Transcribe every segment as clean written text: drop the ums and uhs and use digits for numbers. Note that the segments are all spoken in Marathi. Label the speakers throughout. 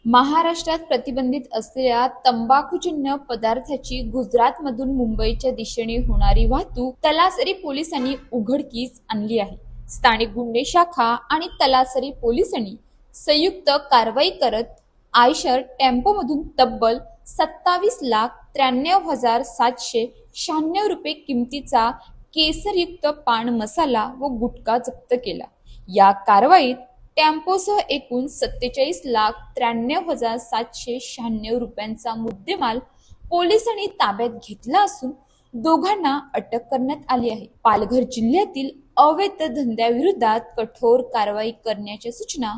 Speaker 1: महाराष्ट्रात प्रतिबंधित असलेल्या तंबाखूजन्य पदार्थाची गुजरातमधून मुंबईच्या दिशेने होणारी वाहतूक तलासरी पोलिसांनी उघडकीस आणली आहे। स्थानिक गुन्हे शाखा आणि तलासरी पोलिसांनी संयुक्त कारवाई करत आयशर टेम्पोमधून तब्बल 27,93,796 रुपये किमतीचा केसरयुक्त पान मसाला व गुटखा जप्त केला। या कारवाईत टेम्पोसह एकूण 47,93,796 रुपयांचा मुद्देमाल पोलिसांनी ताब्यात घेतला असून दोघांना अटक करण्यात आली आहे। पालघर जिल्ह्यातील अवैध धंद्याविरोधात कठोर कारवाई करण्याच्या सूचना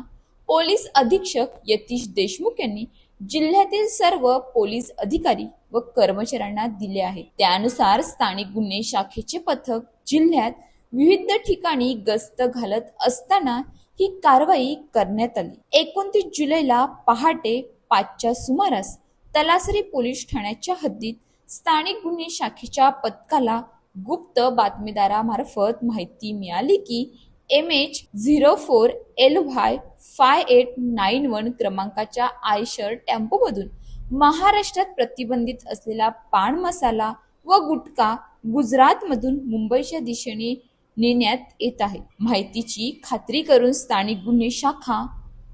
Speaker 1: पोलीस अधीक्षक यतीश देशमुख यांनी जिल्ह्यातील सर्व पोलीस अधिकारी व कर्मचाऱ्यांना दिले आहेत। त्यानुसार स्थानिक गुन्हे शाखेचे पथक जिल्ह्यात विविध ठिकाणी गस्त घालत असताना ही कारवाई करण्यात आली। 29 जुलैला पहाटे 5च्या सुमारास तलासरी पोलीस ठाण्याच्या हद्दीत स्थानिक गुन्हे शाखेच्या पथकाला गुप्त बातमीदारामार्फत माहिती मिळाली की MH04LY5891 क्रमांकाच्या आयशर टेम्पोमधून महाराष्ट्रात प्रतिबंधित असलेला पान मसाला व गुटखा गुजरातमधून मुंबईच्या दिशेने नेण्यात येत आहे। माहितीची खात्री करून स्थानिक गुन्हे शाखा,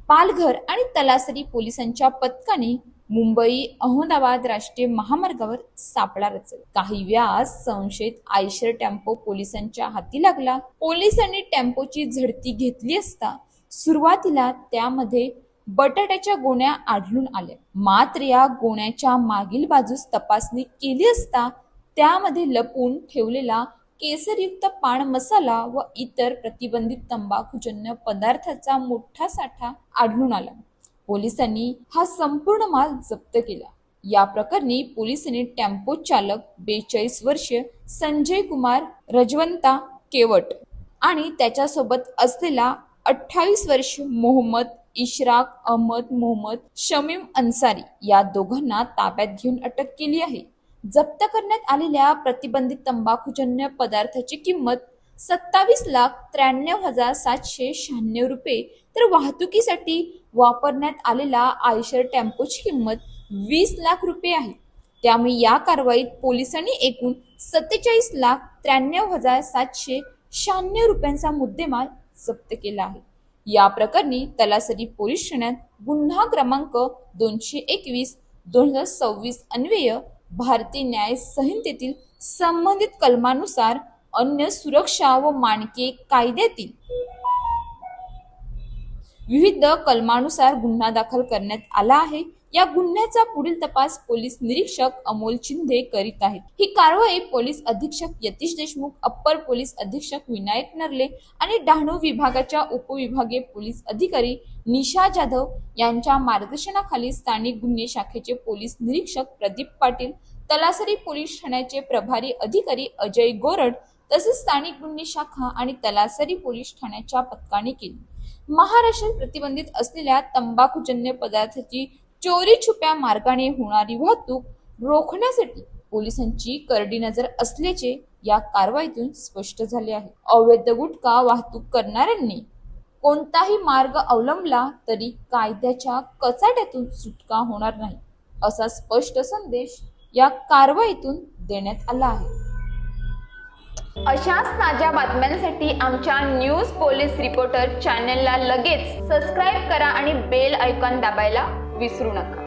Speaker 1: पालघर आणि तलासरी पोलिसांच्या पथकाने मुंबई अहमदाबाद राष्ट्रीय महामार्गावर सापळा रचला। काही वेळास संशयित आयशर टेम्पो पोलिसांच्या हाती लागला। पोलिसांनी टेम्पोची झडती घेतली असता सुरुवातीला त्यामध्ये बटाट्याच्या गोण्या आढळून आल्या, मात्र या गोण्याच्या मागील बाजूस तपासणी केली असता त्यामध्ये लपवून ठेवलेला केसरयुक्त पान मसाला व इतर प्रतिबंधित तंबाखूजन्य पदार्थाचा मोठा साठा आढळून आला। पोलिसांनी हा संपूर्ण माल जप्त केला। या प्रकरणी पोलिसांनी टेम्पो चालक 42 वर्षीय संजय कुमार रजवंता केवट आणि त्याच्यासोबत असलेला 28 वर्षीय मोहम्मद इशराक अहमद मोहम्मद शमीम अन्सारी या दोघांना ताब्यात घेऊन अटक केली आहे। जप्त करण्यात आलेल्या प्रतिबंधित तंबाखूजन्य पदार्थाची किंमत 27,93,796 रुपये तर वाहतुकीसाठी वापरण्यात आलेला आयशर टेम्पोची किंमत 20 लाख रुपये आहे। त्यामुळे या कारवाईत पोलिसांनी एकूण 47,93,796 रुपयांचा मुद्देमाल जप्त केला आहे। या प्रकरणी तलासरी पोलीस ठाण्यात गुन्हा क्रमांक 221/2026 अन्वये भारतीय न्याय संहितेतील संबंधित कलमानुसार अन्य सुरक्षा व मानके कायद्यातील विविध कलमानुसार गुन्हा दाखल करण्यात आला आहे। या गुन्ह्याचा पुढील तपास पोलीस निरीक्षक अमोल चिंदे करीत आहेत। ही कारवाई पोलीस अधीक्षक यतीश देशमुख, अप्पर पोलीस अधीक्षक विनायक नरले आणि डहाणू विभागाच्या उपविभागीय पोलीस अधिकारी निशा जाधव यांच्या मार्गदर्शनाखाली स्थानिक गुन्हे शाखेचे पोलीस निरीक्षक प्रदीप पाटील, तलासरी पोलीस ठाण्याचे प्रभारी अधिकारी अजय गोरड तसेच स्थानिक गुन्हे शाखा आणि तलासरी पोलीस ठाण्याच्या पथकाने केली। महाराष्ट्रात प्रतिबंधित असलेल्या तंबाखूजन्य पदार्थाची चोरी छुप्या मार्गाने होणारी वाहतूक रोखण्यासाठी पोलिसांची करडी नजर असल्याचे या कारवाईतून स्पष्ट झाले आहे। अवैध गुटखा वाहतूक करणाऱ्यांनी कोणताही मार्ग अवलंबला तरी कायद्याच्या कचाट्यातून सुटका होणार नाही, असा स्पष्ट संदेश या कारवाईतून देण्यात आला आहे।
Speaker 2: अशाच ताज्या बातम्यांसाठी आमच्या न्यूज पोलीस रिपोर्टर चॅनलला लगेच सबस्क्राईब करा आणि बेल आयकॉन दाबायला विसरू नका।